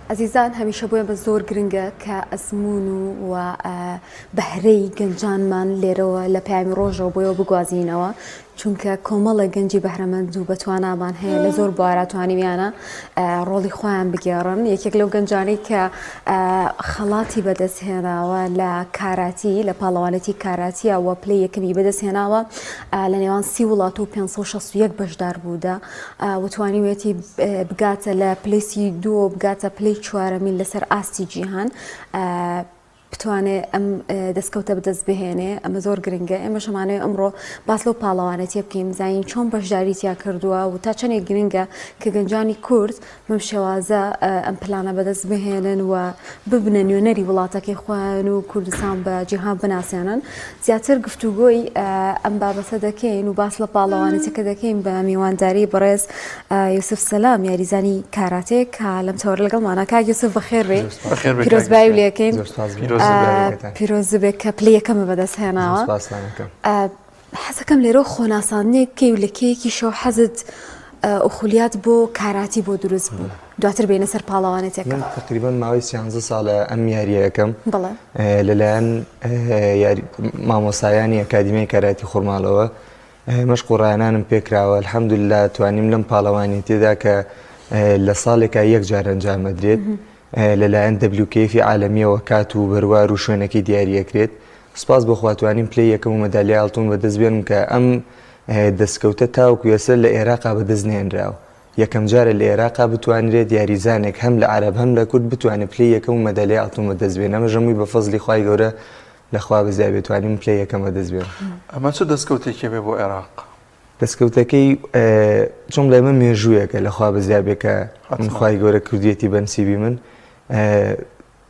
عزیزان هەمیشە بۆیە بە زۆر گرنگە کە ئەزمون و بەهرەی گەنجانمان لێرەوە لە پامی ڕۆژەوە بۆیەوە بگوازینەوە چونکە کۆمەڵە گەنجی بەهرەمەند و بەتوانامان هەیە لە زۆر بواراتوانیویانە ڕۆڵی خۆیان بگێڕن. یەکێک لەو گەنجانەی کە خەڵاتی بەدەستهێناوە لە کاراتی لە پاڵەوانەتی کاراتیەوە پلەی یەکەمی بەدەستهێناوە لە نێوان 30 وڵات و 561 بەشدار بوودا وتوانیوێتی بگاتە لە پلەی دووە بگاتە پلەی چوارەمین لەسەر ئاستی جیهان بتوانێت ئەم دەستکەوتە بدەست بهێنێ. ئەمە زۆر گرنگە. ئێمە شەمانەوە ئەمڕۆ باس لەو پاڵەوانەتیە بکەین زانین چۆن بەشداریتیا کردووە و تا چەندێک گرنگە کە گەنجانی کورد بەم شێوازە ئەم پلانە بەدەست بهێنن و ببنە نوێنەری وڵاتەکەی خۆیان و کوردستان بە جیهان بناسێنن. زیاتر گفتوگۆی ئەم بابەتە دەکەین و باس لە پاڵەوانەتەکە دەکەین بە میوانداری بەڕێز یوسف سەلام یاریزانی کاراتێک کە لەم تەوەرە لەگەڵمانە. کاک یوسف بەخێربێ پیرۆزبایی و لێکەین پیرۆز بێت کە پلەی یەکەمە بەدەستهێناوە. حەزەکەم لێرە خۆناسانەیە کەی و لە کەیەکی شەو حەزت ئوخولیات بۆ کاراتی بۆ دروست بوو دواتر بینە سەر پاڵەوانێتەکە. من تقریبا ماوەی 13 ساڵە ئەم یاریە یەکەم لەلایەن مامۆسایانی ئەکادیمیای کاراتی خورماڵەوە مەشق و ڕایانانم پێکراوە. الحەمدوللا توانیم لەم پاڵەوانێتیدا کە لە ساڵێکا یەک جار ئەنجامەدرێت لەلایەن WKF عالەمیەوە کات و بەروار و شوێنەکەی دیاریەکرێت. سپاس بۆ خواتوانیم پلەی یەکەم و مەدالیای ئاڵتوون بەدەست بێنم کە ئەم دەستکەوتە تاوەکو یەسەر لە عێراقا بەدەستنێنراوە. یەکەم جارە لە عێراقا بتوانرێت یاریزانێک هەم لە عەرەب هەم لە کورد بتوانێت پلەی یەکەم و مەدالیای ئاڵتوون بەدەست بێنێت. ئەمە ژەمووی بە فەزلی خوای گەورە لەخوا بەزای بتوانین پلەی یەکەم بەدەست بێنین. ئەمە چ دەستکەوتێکی بێ بۆ عێراق؟ دەستکەوتەکەی چۆن لای من مێژوویەکە لەخوا بەزای بێ کە من خوای گەورە کوردیەتی بەنسیبی من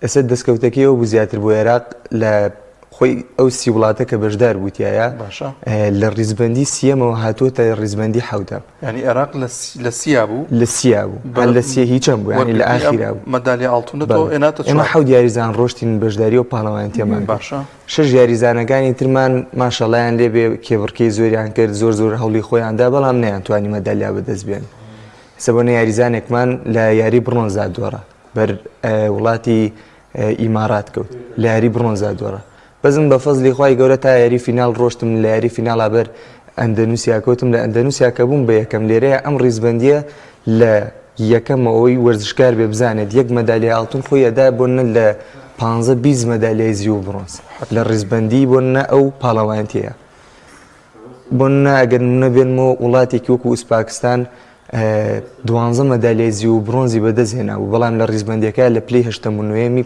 ئێستا دەستکەوتەکەیەوە بوو زیاتر بۆ عێراق لە خۆی ئەو 30 وڵاتە کە بەشدار بووتیایە لە ڕیزبەندی سیەمەوە هاتووەتە ڕیزبەندی حەوتە. ینی عێراق لە سیا بوو لە سیا بوو لە سیە هیچەم بوو ینی لە ئاخیرا بوو. مەدالیای ئاڵتوونەوە ئێناتە ئێمە 7 یاریزان ڕۆشتین بەشداری و پاڵەوانتیەمان. باشە 6 یاریزانەکانی ترمان ماشەڵایان لێبێ کێبڕکەی زۆریان کرد زۆر هەوڵی خۆیاندا بەڵام نەیانتوانی مەدالیا بەدەست بێن. سەبەنە یاریزانێکمان لە یاری برۆنزا دۆڕە بەر وڵاتی ئیمارات کەوت لە یاری برۆنزا دۆڕە. بەزم بە فەزلی خوای گەورە تا یاری فینال ڕۆشتم لە یاری فیناڵا بەر ئەندەنووسیا کەوتم. لە ئەندەنووسیا کە بووم بە یەکەم لێرەیە ئەم ڕیزبەندیە لە یەکەمەوەی وەرزشکار بێ بزانێت یەک مەدالیای ئاڵتوون خۆی ئەدا بۆنە لە 15-20 مەدالیای زیو و برۆنز لە ڕیزبەندی بۆنە ئەو پاڵەوانتیەیە. بۆنە ئەگەر نەبێنمەوە وڵاتێکی وەکو ئوزباکستان 12 مەدالیای زیو و برۆنزی بەدەستهێنابوو بەڵام لە ڕیزبەندیەکە لە پلەی 89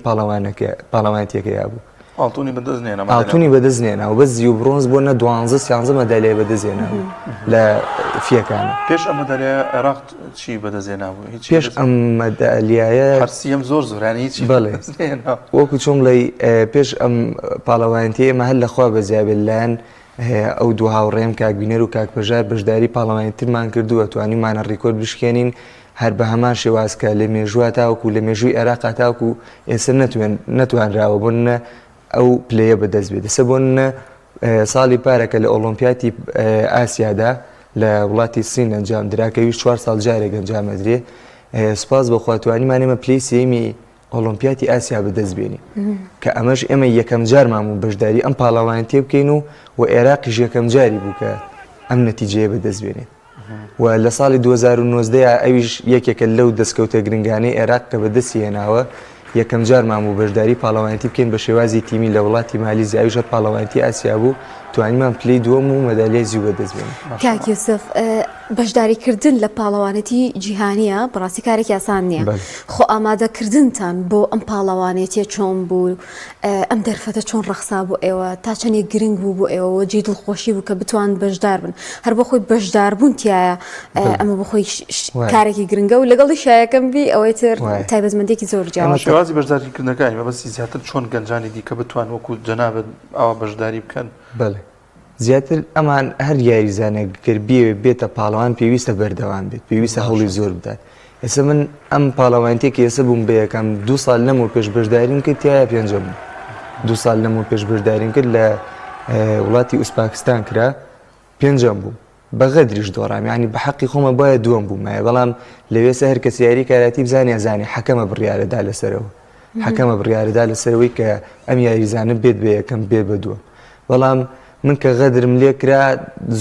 پاڵەوانتیەکەیە بوو. ئاڵتوونی بەدەستنێناوە بە زیو و برۆنز بۆنە 12-13 مەدالیای بەدەستهێنابوو لە فیەکانە. پێش ئەم مەدالیای عێراق چی بەدەستهێنابوو؟ پێش ئەم مەدالیایە هەرسیەم زۆرانی هیچی بەڵێ وەکو چۆم لەی پێش ئەم پاڵەوانتیە ئێمە هەر لەخوا بەزیابێت لایەن ئەو دوو هاوڕێم کاک بینەر و کاک پەژار بەشداری پاڵەوانترمان کردووە توانیمانە ڕیکۆرد بشکێنین هەر بە هەمان شێوازکە لە مێژووە تاوەکو لە مێژووی عێراقا تاوەکو ئێستا نەتوانراوە بۆنە ئەو پلەیە بەدەست بێت. دەسە بۆنە ساڵی پارەکە لە ئۆلۆمپیاتی ئاسیادا لە وڵاتی سین ئەنجام دراکەوی 4 ساڵ جارێک ئەنجامەدرێ. سپاس بە خواتوانیمان ئێمە پلەی سێمی ئۆلۆمپیاتی ئاسیا بەدەست بێنی کە ئەمەش ئێمە یەکەم جارمان بوو بەشداری ئەم پاڵەوانتیە بکەین و عێراقیش یەکەم جاری بوو کە ئەم نەتیجەیە بەدەست بێنێت. و لە ساڵی 2019 ئەویش یەکێکە لەو دەستکەوتە گرنگانەی عێراق کە بەدەستی هێناوە یەکەم جارمان بوو بەشداری پاڵەوانتی بکەین بە شێوازی تیمی لە وڵاتی مالیزیا ئەویشە پاڵەوانتی ئاسیا بوو توانیمان پلەی دووەم و مەدالیای زیو بەدەست بێنین. کاک یوسف بەشداریکردن لە پاڵەوانەتی جیهانیە بەڕاستی کارێکی ئاسان نییە. خۆ ئامادەکردنتان بۆ ئەم پاڵەوانێتیە چۆن بوو ئەم دەرفەتە چۆن ڕەخسا بۆ ئێوە تا چەندێک گرنگ بوو بۆ ئێوە جێ دڵخۆشی بوو کە بتوان بەشدار بن هەر بۆ خۆی بەشداربوون تایە ئەمە بۆ خۆی کارێکی گرنگە و لەگەڵی شایەکەم بی ئەوەی تر تایبەتمەندێکی زۆر جیاوە. شێوازی بەشداریکردنەکانی مەبەستی زیاتر چۆن گەنجانی دیکە بتوان وەکو جەنابەت ئەوە بەشداری بکەن. بەڵێ زیاتر ئەمان هەر یاریزانێک گەربیێ بێتە پاڵەوان پێویستە بەردەوام بێت پێویستە هەوڵی زۆر بدات. ئێستا من ئەم پاڵەوانتێکی ئێستا بووم بە یەکەم 2 ساڵ لەمەوە پێش بەشداریم کرد تایە پێنجەم 2 ساڵ لەمەوە پێش بەشداریم کرد لە وڵاتی ئوزباکستان کرا پێنجەم بوو بەغەدریش دۆڕام ینی بە حەقی خۆمە باە دووەم بوومایە بەڵام لەوێسە هەر کەس یاری کاراتی بزانێ زانێ حەکەمە بڕیارەدا لەسەرەوە حەکەمە بڕیارەدا لەسەرەوەی کە ئەم یاریزانە بێت بە یەکەم بێ بە دووە بەڵام من کە غەدرم لێ کرا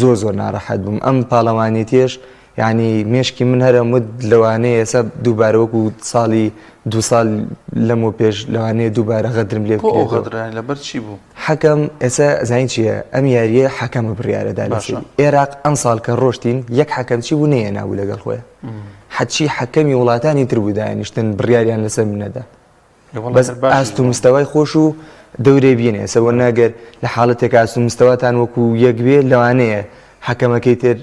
زۆر ناڕەحەت بووم ئەم پاڵەوانێتیش یعنی مێشکی من هەرە مد لەوانەیە ئێستا دووبارە وەکو ساڵی دو ساڵ لەمە پێش لەوانەیە دووبارە غەدرم لێ غەدرانی لەبەر چی بوو حەکەم ئێستا زین چییە ئەم یاریە حەکەمە بڕیارەدا لەسەر عێراق ئەم ساڵ کە ڕۆشتین یەک حەکەم چی بوو نەیە نابوو لەگەڵ خۆیان حەچی حەکەمی وڵاتانی تر بوو دانیشتن بڕیاریان لەسەر منەدا بەس ئاست و مستەوای خۆش و دەورێ بینێ سەوە ناگەر لە حاڵەتێک ئاست و مستەواتان وەکو یەک بێ لەوانەیە حەکەمەکەی تر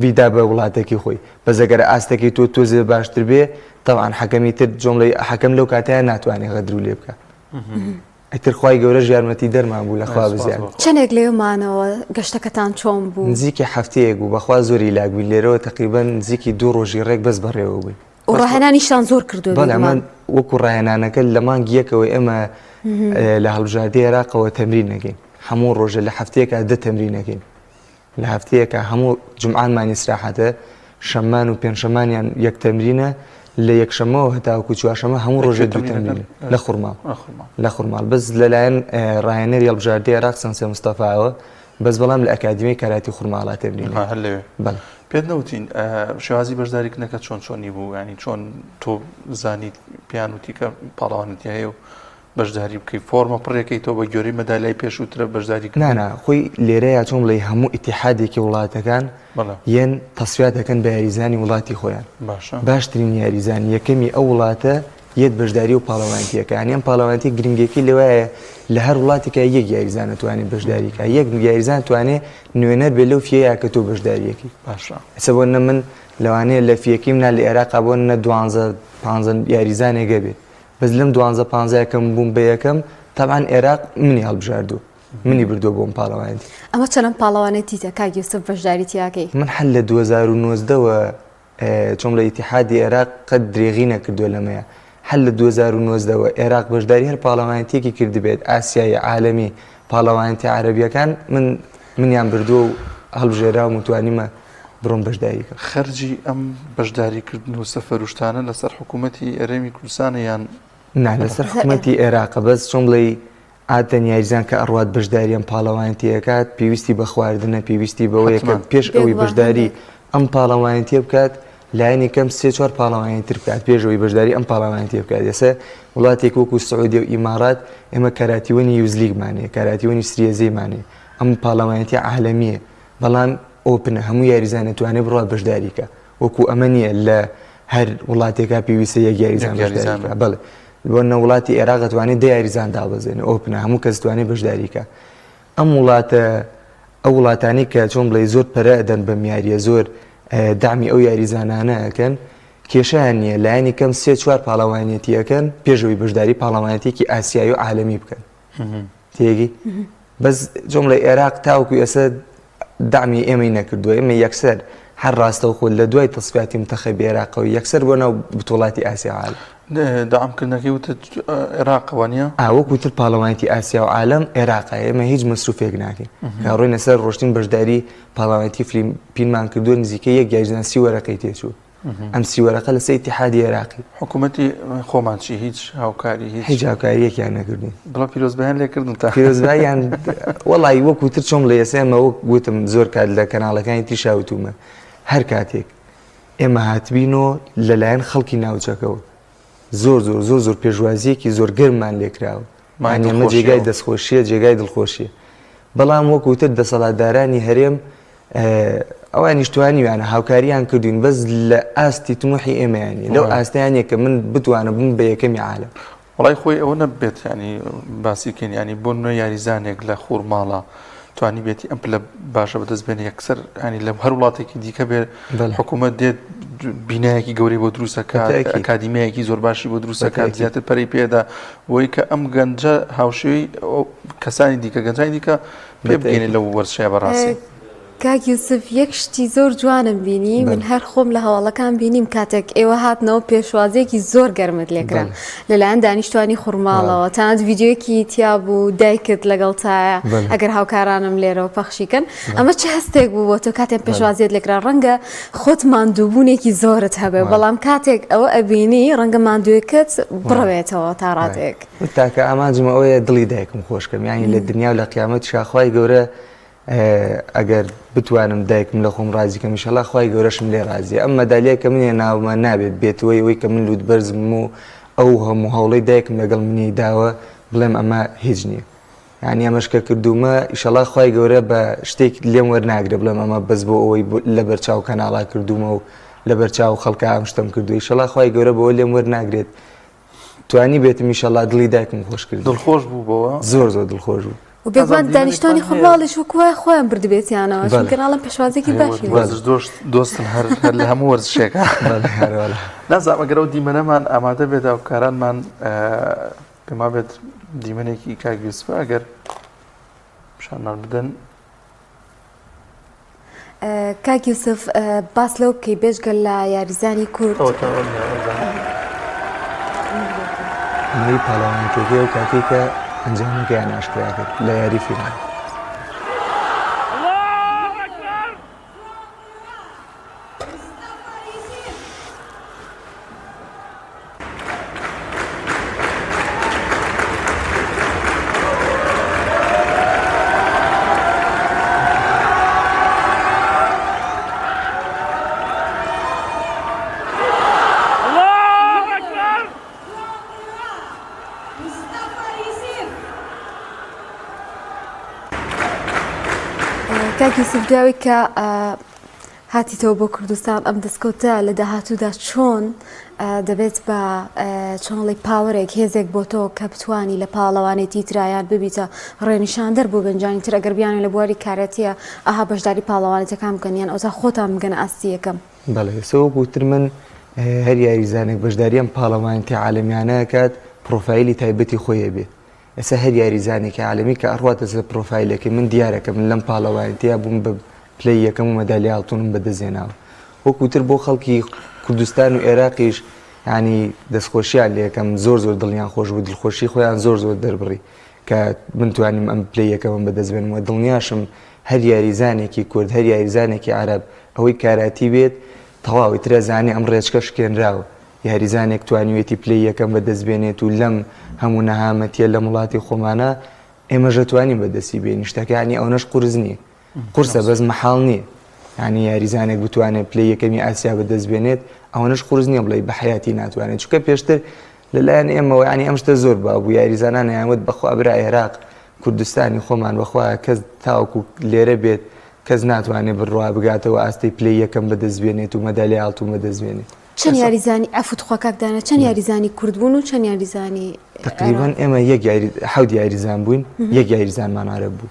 ویدا بە وڵاتێکی خۆی بەزەگەر ئاستەکەی تۆ تۆزێ باشتر بێ تەوان حەکەمی تر جۆمڵی حەکەم لەو کاتیان ناتوانێت غەدر و لێ بکە ئەیتر خوای گەورە ژیارمەتی دەرمان بوو لەخوا بزیان چەندێک لێمانەوە گەشتەکەتان چۆن بوو نزیکی هەفتەیەک بوو بەخوا زۆری لاگوین لێرەوە تقریبا نزیکی 2 ڕۆژی ڕێک بەس بەڕێوە بووین و ڕاهێنانیشان زۆر کردو بەڵێ ئەمە وەکو ڕاهێنانەکە لە مانگی یەکەوەی ئەمە لە هەڵبژاردەی عێراقەوە تەمرین نەکەین هەموو ڕۆژە لە هەفتەیەکە 10 تەمرین نەکەین لە هەفتەیەکە هەموو جمعانمانی استراحەتە شەمان و پێنجشەمانیان یەک تەمرینە لە یەکشەمەوە هەتاوەکو چوارشەمە هەموو ڕۆژێ دوو تەمرینە لە خورماڵ بەس لەلایەن ڕاهێنەری هەڵبژاردەی عێراق سەنسێ مستەفاوە بەس بەڵام لە ئەکادیمی کاراتی خورماڵا تەمرین پێت نەوتین شێوازی بەشداریکردنەکە چۆنی بوو ینی چۆن تۆ زانیت پیان وتی کە پاڵەوانێتی هەیە و بەشداری بکەی فۆرمە پڕێکەی تۆ بە گوێرەی مەدالای پێشووترە بەشداری نانا خۆی لێرەیە چۆن بڵێ هەموو ئیتیحادێکی وڵاتەکان یەن تەسویات دەکەن بە یاریزانی وڵاتی خۆیان باشترین یاریزان یەکەمی ئەو وڵاتە یەت بەشداری و پاڵەوانتیەکە یان پاڵەوانتی گرنگێکی لەوەیە لە هەر وڵاتێکە یەک یاریزان توانێت بەشداریکە یەک یاریزان توانێت نوێنەر بێ لەو فیەیە کە تۆ بەشداریەکی ئەسە بۆ نە من لەوانەیە لە فیەکەیم نا لە عێراقا بۆ نە 12-15 یاریزانێگە بێت بەس لەم 12-15 یەکەم بووم بە یەکەم تەبعاً عێراق منی هەڵبژاردوو منی بردووە بۆم پاڵەوانتی ئەمە چەند پاڵەوانێتی کاک یوسف بەشداریتیاکەی من هەر لە 2019ەوە چۆن لە ئیتیحادی عێراق قەت درێغی نەکردووە لەمەیە هەر لە 2019ەوە عێراق بەشداری هەر پاڵەوانتیەکی کردبێت ئاسیایی عالەمی پاڵەوانتی عەرەبیەکان منیان بردووە و هەڵبژێراوم و توانیمە بڕۆم بەشداریکە خەرجی ئەم بەشداریکردن و سەفەرشتانە لەسەر حکوومەتی ئەرێمی کوردستانە یان نا لەسەر حکوومەتی عێراقە بەس چۆن بڵێ ئاتەن یاریزان کە ئەڕوات بەشداریان پاڵەوانتیەکات پێویستی بە خواردنە پێویستی بەوەیە کە پێش ئەوەی بەشداری ئەم پاڵەوانتیە بکات لایەنی کەم 3-4 پاڵەوانی تر بکات پێشەوەی بەشداری ئەم پاڵەوانتیە بکات ئێستا وڵاتێک وەکو سعودی و ئیمارات ئێمە کاراتیوەنی یوزلیگمانەیە کاراتیوەنی سریەزەیمانەیە ئەم پاڵەوانتی عالەمیە بەڵام ئۆپنە هەموو یاریزانە توانێت بڕات بەشداریکە وەکو ئەمە نییە لە هەر وڵاتێکا پێویستە یەک یاریزان بەشداریکە بەڵێ بۆ نە وڵاتی عێراق دەتوانێت 10 یاریزان دابەزێنێ ئۆپنە هەموو کەس توانێت بەشداریکە ئەم وڵاتە ئەو وڵاتانی کە چۆن بڵێ زۆر پەرە ئەدەن بە میاریە زۆر دامی ئەو یاریزانانە ئەکەن کێشیان نییە لایەنی کەم 3-4 پاڵەوانێتی ئەەکەن پێشەوەی بەشداری پاڵەوانێتێکی ئاسیایی و عالەمی بکەن تێگی بەس جۆمڵی عێراق تاوەکو ئێستا دامی ئێمەی نەکردووە ئێمە یەکسەر هەر ڕاستە و خۆ لە دوای تەسفیاتی منتەخەبی عێراقەوە یەکسەر بۆ ناو بتوڵاتی ئاسیا عالم داعمکردنەکەی وتە عێراقەوانە وەکوتر پاڵەوانتی ئاسیا و عالم عێراقە ئێمە هیچ مەسروفێک ناکەین کە ڕۆی لەسەر ڕۆشتین بەشداری پاڵەوانتی فیلممان کردووە نزیکە یەک یاریزان 30 وەرەقەی تێچوو ئەم 30 وەرەقە لەسەر ئیتیحادی عێراقی حکوومەتی خۆمانچی هیچ هاوکاری هیچ هاوکاریەکیان نەکردین بڵا پیرۆزبەیان لێکردن تا پیرۆزباییان وەڵی وەکوتر چۆم لە ئێستا ئێمە وەک گوتم زۆر کات لە کەناڵەکانی تریشاوتومە هەر کاتێک ئێمە هاتبینەوە لەلایەن خەڵکی ناوچەکەەوە زۆر پێشوازیەکی زۆر گەرممان لێکراوە مانیەمە جێگای دەستخۆشیە جێگای دڵخۆشیە بەڵام وەکوتر دەسەڵاتدارانی هەرێم ئەوان نیشتوانیوانە هاوکاریان کردوین بەس لە ئاستی تموحی ئێمەیانی لەو ئاستیانێک کە من بتوانە بم بە یەکەمی عالم وڵای خۆی ئەوە نەبێت ینی باسیکەین ینی بۆ نوێ یاریزانێک لە خۆرماڵە توانی بێتی ئەم لە باشە بەدەست بێن یەکسەر ینی لە هەر وڵاتێکی دیکە بێ حکوومەت دێت بینایەکی گەورەی بۆ دروستەکات ئەکادیمیایەکی زۆر باشی بۆ دروستەکات زیاتر پەرەی پێدا بۆی کە ئەم گەنجە هاوشێوی کەسانی دیکە گەنجانی دیکە پێ بگەینێت لەو وەرزشەیە بەڕاستی کاک یوسف یەک شتی زۆر جوانم بینی من هەر خۆم لە هەواڵەکان بینیم کاتێک ئێوە هاتنەوە پێشوازێکی زۆر گەرمت لێکرا لەلایەن دانیشتوانی خوڕماڵەوە تەنانەت ڤیدیۆیەکی تیا بوو دایکت لەگەڵتایە ئەگەر هاوکارانم لێرەوە پەخشیکەن ئەمە چه هەستێک بوو بۆ تۆ کاتێک پێشوازیت لێکرا ڕەنگە خۆت ماندووبوونێکی زۆرت هەبێ بەڵام کاتێک ئەوە ئەبینی ڕەنگە ماندوویەکەت بڕەوێتەوە تا ڕاتێک تاکە ئامانجمە ئەوەیە دڵی دایکم خۆشکەم یانی لە دنیا و لە قیامەت شاخوای گەورە ئەگەر بتوانم دایکم لە خۆم ڕازیکەم ئینشەڵا خوای گەورەشم لێ ڕازیە ئەم مەدالیە کە منێ ناومە نابێت بێتەوەی ئەوەی کە من لوت بەرزم و ئەو هەموو هەوڵەی دایکم لەگەڵ منی داوە بڵێم ئەمە هیچ نییە یعنی ئەمەش کە کردومە ئینشەڵا خوای گەورە بە شتێک لێم وەرناگرێ بڵێم ئەمە بەس بۆ ئەوەی لە بەرچاو کەناڵا کردومە و لە بەرچاو خەڵکە ئەم شتم کردو ئینشەڵا خوای گەورە بەوە لێم وەرناگرێت توانی بێتم ئینشەڵا دڵی دایکم خۆش کرد دڵخۆش بوو بەوە زۆر زۆر دڵخۆش بوو و بێگومان دانیشتوانی خوڕماڵیش وەکوای خۆیان بردبێتیانەوە چونکەناڵم پێشوازێکی باشی دۆستن هەر لە هەموو وەرزشێکە نازانم ئەگەر ئەو دیمەنەمان ئامادە بێت هاوکارانمان پێما بێت دیمەنێکی کاک یوسفە ئەگەر پیشانمان بدەن کاک یوسف باس لەو بکەی بێژگە لە یاریزانی کورد ئەمەی پاڵەوانێتێکی ئەو کاتێک کە ئەنجامەکەیان ئاشکرا کرد لە یاری فیلم کاک یوسف داوی کە هاتیتەوە بۆ کوردستان ئەم دەستکەوتە لە داهاتوودا چۆن دەبێت بە چۆنڵی پاوەرێک هێزێک بۆ تۆ کە بتوانی لە پاڵەوانێتی ترایان ببیتە ڕێنیشاندەر بۆ گەنجانی تر ئەگەر بیانێ لە بواری کارەتیە ئاها بەشداری پاڵەوانێتەکان بکەن یان ئەوتا خۆتان بگەنە ئاستی یەکەم بەڵێ سەوەکوتر من هەر یاریزانێک بەشداریان پاڵەوانێتی عالەمیانە کات پرۆفایلی تایبەتی خۆیە بێت ئێستا هەر یاریزانێکی عالەمی کە ئەڕواتە سەر پرۆفایلەکەی من دیارەکە من لەم پاڵەوانێتیا بووم بە پلەی یەکەم و مەدالی ئاڵتوونم بەدەستێناوە وەکوتر بۆ خەڵکی کوردستان و عێراقیش ینی دەستخۆشیان لە یەکەم زۆر زۆر دڵیان خۆش بوو دڵخۆشی خۆیان زۆر زۆر دەربڕی کە من توانیم ئەم پلەی یەکەمم بەدەستبێنمەوە دڵنیاشم هەر یاریزانێکی کورد هەر یاریزانێکی عەرەب ئەوەی کاراتی بێت تەواوی ترە زانێ ئەم ڕێچکە شکێنراوە یاریزانێک توانیوێتی پلەی یەکەم بەدەستبێنێت و لەم هەموو نەهامەتیە لە وڵاتی خۆمانە ئێمەژە توانین بەدەستی بێنی شتەکانی ئەوەش قورس نییە قورسە بەس مەحاڵ نییە ینی یاریزانێک بتوانێت پلەی یەکەمی ئاسیا بەدەستبێنێت ئەوەش قورس نییە بڵێ بە حیاتی ناتوانێت چونکە پێشتر لەلایەن ئێمەوە ینی ئەم شتە زۆر بابوو یاریزانان یانوت بەخوا برا عێراق کوردستانی خۆمان بەخوا کەس تاوەکو لێرە بێت کەس ناتوانێت بڕوا بگاتەوە ئاستی پلەی یەکەم بەدەستبێنێت و مەدالی ئاڵتوون بەدەستبێنێت چەند یاریزانی ئەفوت خۆکاکدانە چەند یاریزانی کورد بوون و چەند یاریزانی تقریبان ئێمە حەوت یاریزان بووین یەک یاریزانمان عەرەب بوو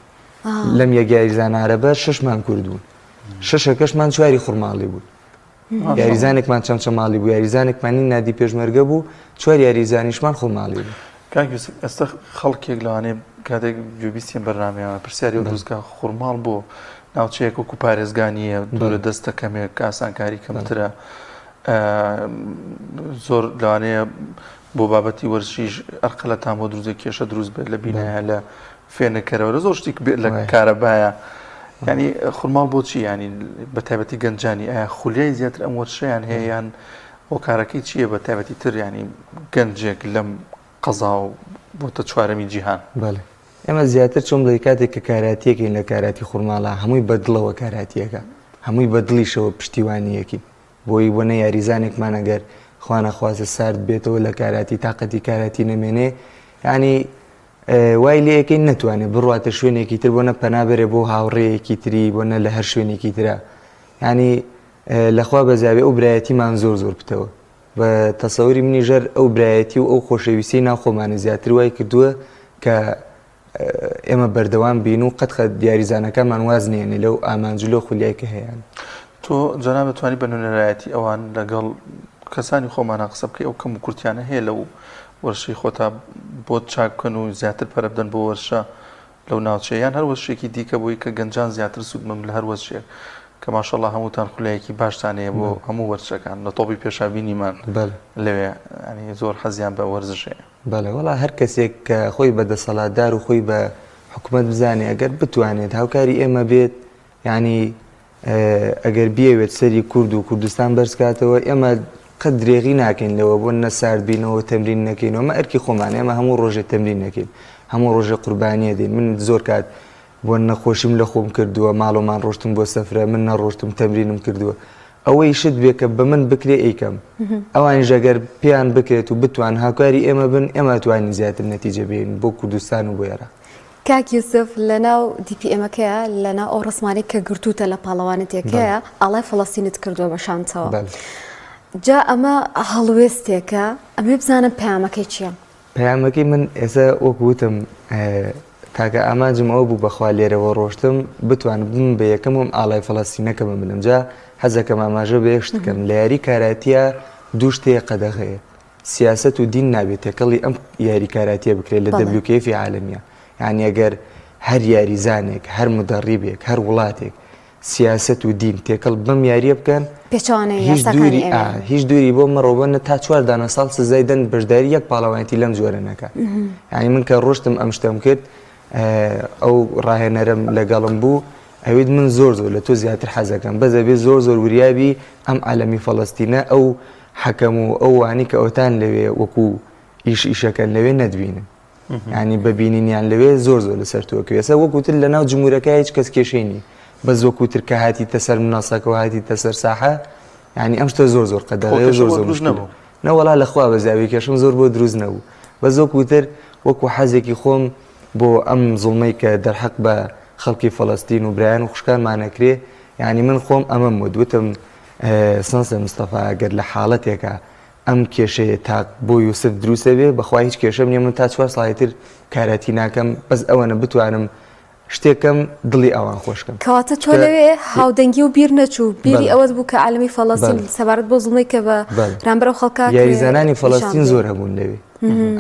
لەم یەک یاریزان عەرەبە شەشمان کورد بوون شەشەکەشمان چواری خوڕماڵی بوون یاریزانێکمان چەمچەماڵی بوو یاریزانێکمانی نادی پێشمەرگە بوو چوار یاریزانیشمان خوڕماڵی بوو کاک یوسف ئێستا خەڵکێک لەوانەیە کاتێک گوێبیستیان بەرنامەیەوە پرسیاری ڕووزگا خوڕماڵ بۆ ناوچەیەک وەکو پارێزگانیە دوورە دەستە کەمێک ئاسانکاری کەمترە زۆر لەوانەیە بۆ بابەتی وەرزشیش ئەرقەلەتان بۆ دروست کێشە دروست بێت لە بینایە لە فێنەکەرەوە زۆر شتێک بێت لە کارەبایە ینی خوڕماڵ بۆچی ینی بە تایبەتی گەنجانی ئایا خولیای زیاتر ئەم وەرشەیان هەیە یان ئەو کارەکەی چییە بە تایبەتی تر ینی گەنجێک لەم قەزا و بۆتە چوارەمی جیهان بەڵێ ئێمە زیاتر چۆن بڵێ کاتێک کە کاراتیەکەین لە کاراتی خوڕماڵە هەمووی بەدڵەوە کاراتیەکە هەمووی بەدڵیشەوە پشتیوانیەکی بۆی بۆ نە یاریزانێکمان ئەگەر خوا نەخوازە سارد بێتەوە لە کاراتی تااقەتی کاراتی نەمێنێ ینی وای لێ یەکەی نەتوانێت بڕاتە شوێنێکی تر بۆ نە پەنابێرێ بۆ هاوڕێیەکی تری بۆ نە لە هەر شوێنێکی ترە ینی لەخوا بەزاوێ ئەو برایەتیمان زۆر زۆر بتەوە بە تەسەوری منی ژەر ئەو برایەتی و ئەو خۆشەویستی ناوخۆمانە زیاتر وای کردووە کە ئێمە بەردەوام بین و قەت دیاریزانەکەمان واز نێنێ لەو ئامانجلۆ خولیایکە هەیەیان تۆ جەنا بتوانانی بە نوێنەرایەتی ئەوان لەگەڵ کەسانی خۆمانە قسە بکەی ئەو کەم و کورتیانە هەیە لەو وەرشەی خۆتا بۆ چاک بکەن و زیاتر پەرە بدەن بۆ وەرشە لەو ناوچەیان هەر وەشێکی دیکە بۆی کە گەنجان زیاتر سوودمەم لە هەر وەشێک کە ماشەڵڵا هەمووتان خولایەکی باشتانەیە بۆ هەموو وەرزەکان لە تۆپی پێشابینیمان لەوێ ینی زۆر حەزیان بە وەرزشەیە. بەڵێ وەڵا هەر کەسێک کە خۆی بەدەسەڵاتدار و خۆی بە حکوومەت بزانێ ئەگەر بتوانێت هاوکاری ئێمە بێت ینی ئەگەر بیاوێت سەری کورد و کوردستان بەرزکاتەوە ئێمە قەت درێغی ناکەین لەوە بۆ نەساردبینەوە تەمرین نەکەینەوە ئەمە ئەرکی خۆمان ئێمە هەموو ڕۆژێ تەمرین نەکەین هەموو ڕۆژێ قوربانیە دێن من زۆر کات بۆ نەخۆشیم لە خۆم کردووە ماڵۆمان ڕۆشتم بۆ سەفرە من نەڕۆشتم تەمرینم کردووە ئەوەی شت بێ کە بە من بکرێ ئەیکەم ئەوانیش ئەگەر پێیان بکرێت و بتوان هاوکاری ئێمە بن ئێمە توانین زیاتر نەتیجە بێن بۆ کوردستان و بۆ ئێرە. کاک یوسف لەناو DPM-ەکەیە لەناو ئەو ڕسمانێک کە گرتوتە لە پاڵەوانێتێکەیە ئاڵای فەڵەستینت کردووە بە شانتەوە جا ئەمە هەڵوێستێکە ئەمێ بزانم پەیامەکەی چییە؟ پەیامەکەی من ئێستا وەکوتم تاکە ئامانجم ئەوە بوو بەخوا لێرەوە ڕۆشتم بتوانم بم بە یەکەمم ئاڵای فەڵەستینەکەمە بنم جا حەزەکەم ئاماژە بە یەک شتکەم لە یاری کاراتیە دوو شتەیە قەدەغەیە سیاست و دین نابێت تێکەڵی ئەم یاری کاراتیە بکرێت لە WKF عالەمیە یعنی ئەگەر هەر یاریزانێک هەر مدەڕیبێک هەر وڵاتێک سیاست و دین تێکەڵ بەم یاریە بکەن هیچ دووری بۆ مەڕۆبەنە تا 4 دانە ساڵ سزای دەن بەشداری یەک پاڵەوانێتی لەم جۆرە نەکات یعنی من کە ڕۆشتم ئەم شتم کرد ئەو ڕاهێنەرم لەگەڵم بوو ئەوێت من زۆر لە تۆ زیاتر حەزەکەم بەزە بێت زۆر وریابی ئەم عالەمی فەڵەستینە ئەو حەکەم و ئەو وانی کە ئەوتان لەوێ وەکو ئیشەکەن لەوێ نەدبینن ینی ببینینیان لەوێ زۆر لەسەر تۆکەوێسە وەکوتر لە ناو جمهورەکە هیچ کەس کێشێنی بەس وەکوتر کە هاتیتە سەر مناسەکەەوە هاتیتە سەر ساحە ینی ئەم شتە زۆر قەدەغەیە زۆر نەوەڵا لەخوا بەزاوی کێشم زۆر بۆ دروست نەبوو بە زۆکوتر وەکو حەزێکی خۆم بۆ ئەم زوڵمەی کە دەرحەق بە خەڵکی فەڵەستین و برایان و خوشکانمانەکرێ ینی من خۆم ئەمەم وتم سەنسە مستەفا ئەگەر لە حاڵەتێکە ئەم کێشەیە تا بۆ یوسف دروستە بێ بەخوا هیچ کێشەم نیە من تا 4 ساڵیتر کاراتی ناکەم بەس ئەوەنە بتوانم شتێکم دڵی ئەوان خۆشکەم کەواتە تۆ لەوێ هاودەنگی و بیر نەچوو بیری ئەوەت بوو کە عالەمی فەڵەستین سەبارەت بۆ زوڵمەی کە بە ڕامبەر و خەڵکا یاریزانانی فەڵەستین زۆر هەبوون لەوێ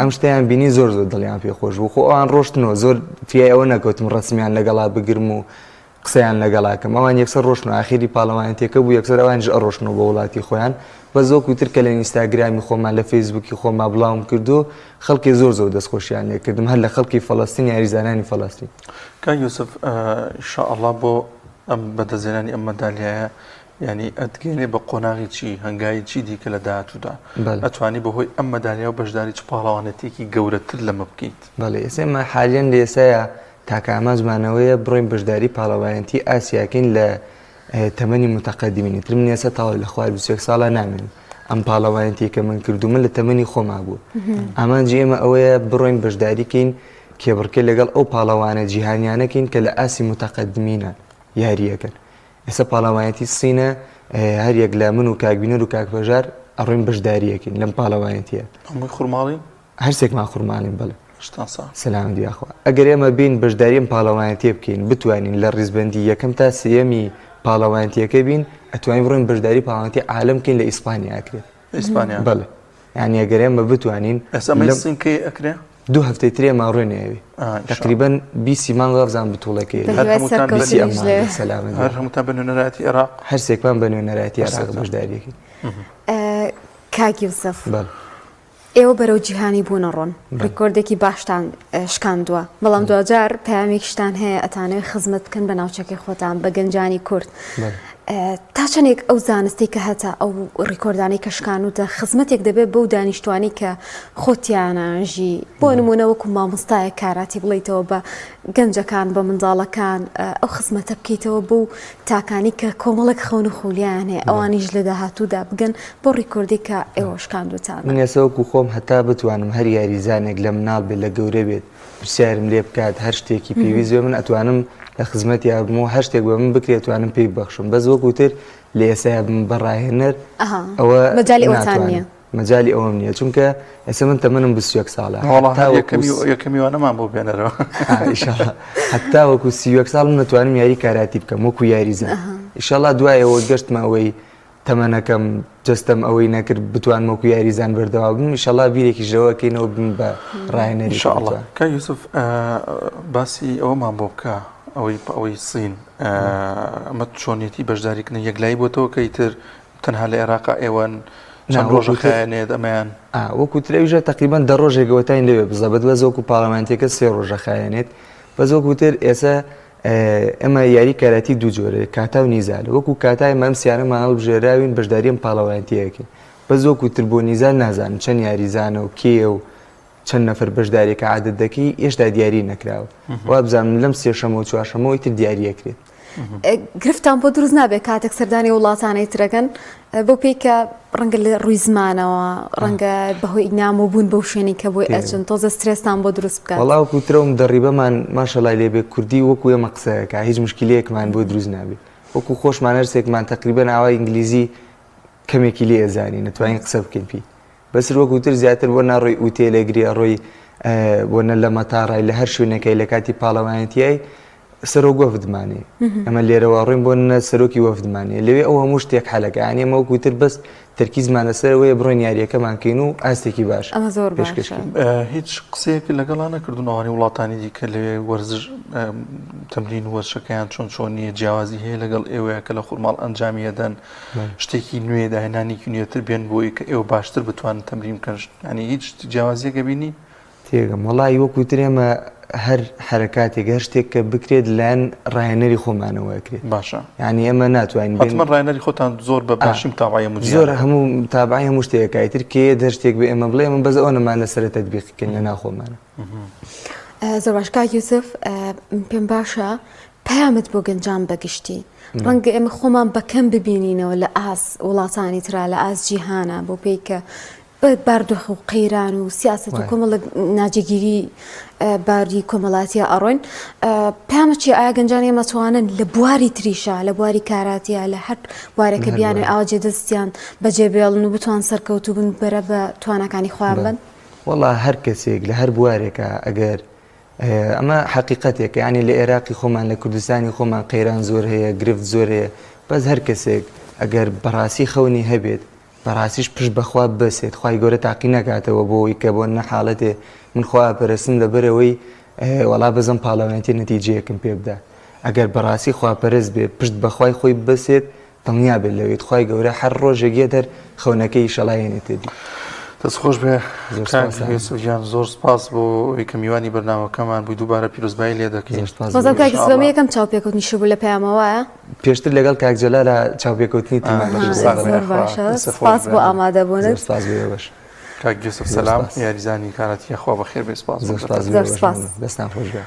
ئەم شتیان بینی زۆر دڵیان پێ خۆش بوو خۆ ئەوان ڕۆشتنەوە زۆر فیای ئەوە نەکەوتم ڕسمیان لەگەڵا بگرم و قسەیان لەگەڵاکەم ئەوان یەکسەر ڕۆشن و ئاخیری پاڵەوانێتێکە بوو یەکسەر ئەوانش ئەڕۆشنەوە بە وڵاتی خۆیان بە زۆکوتر کە لە ئینستاگرامی خۆمان لە فەیسبووکی خۆمان بڵاوم کردو خەڵکی زۆر دەستخۆشیان لێ کردم هەر لە خەڵکی فەڵەستین یاریزانانی فەڵەستین. کاک یوسف ئینشاءالله بۆ ئەم بەدەستهێنانی ئەم مەدالیایە ینی ئەتگەێنێ بە قۆناغی چی هەنگاوی چی دیکە لە داهاتوودا ئەتوانی بەهۆی ئەم مەدالیا و بەشداری چ پاڵەوانێتێکی گەورەتر لەمە بکەیت؟ بەڵێ ئێستا حالیان لە ئێستاە تاکە ئامانجمانەوەیە بڕۆین بەشداری پاڵەوانێتی ئاسیاکەین لە تەمەنی متەقەدیمینی تر من ئێستا تاوای لە خوار 21 ساڵە نامێنم ئەم پاڵەوانێتی کە من کردو من لە تەمەنی خۆما بوو ئامانجی ئێمە ئەوەیە بڕۆین بەشداریکەین کێبڕکە لەگەڵ ئەو پاڵەوانە جیهانیانەکەین کە لە ئاسی متەقەدیمینە یاریەکەن ئێستا پاڵەوانێتی سینە هەر یەک لە من و کاکبینەر و کاکپەژار ئەڕۆین بەشداریەکەین لەم پاڵەوانێتیە هەمووی خوڕماڵین هەرسێکمان خوڕماڵین بڵێ سلام دیاخوا ئەگەر ئێمە بین بەشداریم پاڵەوانێتێ بکەین بتوانین لە ڕیزبەندی یەکەم تا سێەمی پاڵەوانێتیەکە بین ئەتوانین بڕۆین بەشداری پاڵەوانێتی عالەم بکەین لە ئیسپانیا ئەکرێت ئیسپانیا بەڵێ یعنی ئەگەر ئێمە بتوانین سینکەی ئەکرێ 2 هەفتەی ترێ ماڕۆێنەوێ تقریبا 20 مانگا بزان بتوڵەکەی هەر هەمووتان بە نوێنەرایەتی عێراق هەرسێکمان بە نوێنەرایەتی عێراق بەشداریەکەی. کاک یوسف ئێوە بەرەو جیهانی بوونە ڕۆن ڕیکۆردێکی باشتان شکاندووە بەڵام دوجار پامێکشتان هەیە ئەتانەوێ خزمەت بکەن بە ناوچەکەی خۆتان بە گەنجانی کورد تا چەندێک ئەو زانستی کە هەتا ئەو ڕیکۆردانەی کە شکانوتە خزمەتێک دەبێت بەو دانیشتوانی کە خۆتیانەژی بۆ نمونەوەکو مامۆستایە کاراتی بڵیتەوە بە گەنجەکان بە منداڵەکان ئەو خزمەتە بکەیتەوە بۆ تاکانی کە کۆمەڵک خەون و خولیان هەیە ئەوانیش لە داهاتوودا بگەن بۆ ڕیکۆردی کە ئێوە شکاندوتان. من ێسەوەکو خۆم هەتا بتوانم هەر یاریزانێک لە مناڵ بێت لە گەورە بێت پرسیارم لێ بکات هەر شتێکی پێویست من ئەتوانم لە خزمەتی یابمەوە هەر شتێک بە من بکرێت توانم پێی بەخشم بەس وەکوتر لە ئێستا بەڕاهێنەر ئەوە مەجای ئەوەم نییە چونکە ئێستا من تەمەنم 21 ساڵە یەکەمیوانەمان بۆ بێنەرەوە هەتا وەکو 31 ساڵ نەتوانم یاری کاراتی بکەم وەکو یاریزان ئیشەڵا دوایەوە گەشتمەوەی تەمەنەکەم جستم ئەوەی نەکرد بتوان وەکو یاریزان بەردەوا بم ئینشەڵا بیرێکی ژەوەکەینەوە بم بە ڕاهێنەری ئینشاءڵڵا. کاک یوسف باسی ئەوەمان بۆ بکە ئەوەی سین ئەمە چۆنیەتی بەشداریکردن یەکلایی بۆتەوە کە ئیتر تەنها لە عێراقا ئێوەن چەند ڕۆژە خایەنێت ئەمەیان وەکو ترێژە تقریبان دە ڕۆژێکەوەتان لەوێ بزەبەت بە زۆکو پاڵەمانتێکە 3 ڕۆژە خایەنێت بە زۆکوتر ئێستا ئەمە یاری کاراتی دوو جۆرە کاتا و نیزانە وەکو کاتای مەم سیارەمان هەڵبژێراوین بەشداریم پاڵەوانتیەکە بە زۆکوتر بۆ نیزان نازانن چەند یاریزانە و کێ و چەند نەفر بەشدارێکە عادەت دەکەی هێشتا دیاری نەکراوە وا بزانم لەم سێشەمە و چوارشەمەوەی تر دیاریەکرێت. گرفتان بۆ دروست نابێت کاتێک سەردانی وڵاتانەی ترەکەن بۆ پێیکە ڕەنگە لە ڕووی زمانەوە ڕەنگە بەهۆی نامۆبوون بەو شوێنی کە بۆی ئەچن تۆزە سترێستان بۆ دروست بکات. وەڵاو کوترەوم دەڕیبەمان ماشەڵای لێبێ کوردی وەکو ئێمە قسەکە هیچ مشکلەیەکمان بۆ دروست نابێت وەکو خۆشمان هەرسێکمان تقریبەن ئاوای ئینگلیزی کەمێکی لێ ئەزانی نەتوانین قسە بکەین پێی بەسەر وەکوتر زیاتر بۆ ناڕۆی ئوتێلێگری ئەڕۆی بۆنە لە مەتاڕای لە هەر شوێنەکەی لە کاتی پاڵەوانێتیای سەرۆک وەفدمانێ ئەمە لێرەوە ڕۆین بۆ سەرۆکی وەفدمانێ لەوێ ئەو هەموو شتێک حەلەکە یانی ئەمە وەکوتر بەس تەرکیزمانە سەرەوەی بڕۆین یاریەکەمانکەین و ئاستێکی باش ئەمە زۆر باشە. هیچ قسەیەک لەگەڵا نەکردون ئەوانی وڵاتانی دیکە لەوێ وەرزش تەمرین وەرشەکەیان چۆن چۆنیە جیاوازی هەیە لەگەڵ ئێوەیە کە لە خورماڵ ئەنجامیەدەن شتێکی نوێ داهێنانێکی نوێتر بێن بۆی کە ئێوە باشتر بتوانن تەمرین بکەن ینی هیچ جیاوازیەکە بینی؟ تێگەم وەڵی وەکوتر ئێمە هەر حرکاتێک هەر شتێک کە بکرێت لایەن ڕاهێنەری خۆمانەوەکرێت باشە ینی ئەمە ناتوانین حتمما ڕاهێنەری خۆتان زۆر بە باشی متابعە زۆر هەموو تابعی هەموو شتێکایتر کێ دەر شتێک بێ ئێمە بڵێ من بەز ئەو نەمانە سەرەتا تەطبیقکەین لە ناخۆمانە. زۆر باش کاک یوسف پێم باشە پەیامت بۆ گەنجان بەگشتی ڕەنگە ئێمە خۆمان بەکەم ببینینەوە لە ئاس وڵاتانی ترا لە ئاس جیهانە بۆ پێی کە باردۆخ و قەیران و سیاست و کۆمەڵە ناجێگیری باری کۆمەڵاتیە ئەڕۆین پامەچی ئایا گەنجانی ئەمەتوانن لە بواری تریشە لە بواری کاراتیە لە هەر بوارێکە بیانێ ئاوجێ دەستیان بەجێبێڵن و بتوان سەرکەوتو بن بەرە بە توانەکانی خۆیان بن؟ وەڵا هەر کەسێک لە هەر بوارێکە ئەگەر ئەمە حقیقەتێکە ینی لە عێراقی خۆمان لە کوردستانی خۆمان قەیران زۆر هەیە گرفت زۆر هەیە بەس هەر کەسێک ئەگەر بەڕاستی خەونی هەبێت بەڕاستیش پشت بەخوا بەسێت خی گەورە تاقی نکاتەوە بۆی کە بۆ نەحاڵەتێ من خوا پەرستن لەبەرەوەی وەڵا بزم پاڵەوانێتی نەتیجەیەکم پێ بدە ئەگەر بەڕاستی خواپەرست بێ پشت بەخوای خۆی بەسێت دڵنیا بێت لەوێت خی گەورە هەر ڕۆژێکێ دەر خەونەکەی شەڵایەنێتێتی. دەستخۆش بێ یوسفیان زۆر سپاس بۆ ئەوەی کە میوانی بەرنامەکەمان بووی دووبارە پیرۆزبایی لێ دەکەین. بەزم کاکسبەمە یەکەم چاوپێکەوتنی شبوو لە پەیامەوەیە پێشتر لەگەڵ کاکجەلا لە چاوپێکەوتنی زۆر باشە سپاس بۆ ئامادەبوونت. باش کاک یوسف سەلام یاریزانی کارەتی خوا بەخێر بێ سپاس زۆر سپاس دەستان خۆش بێ.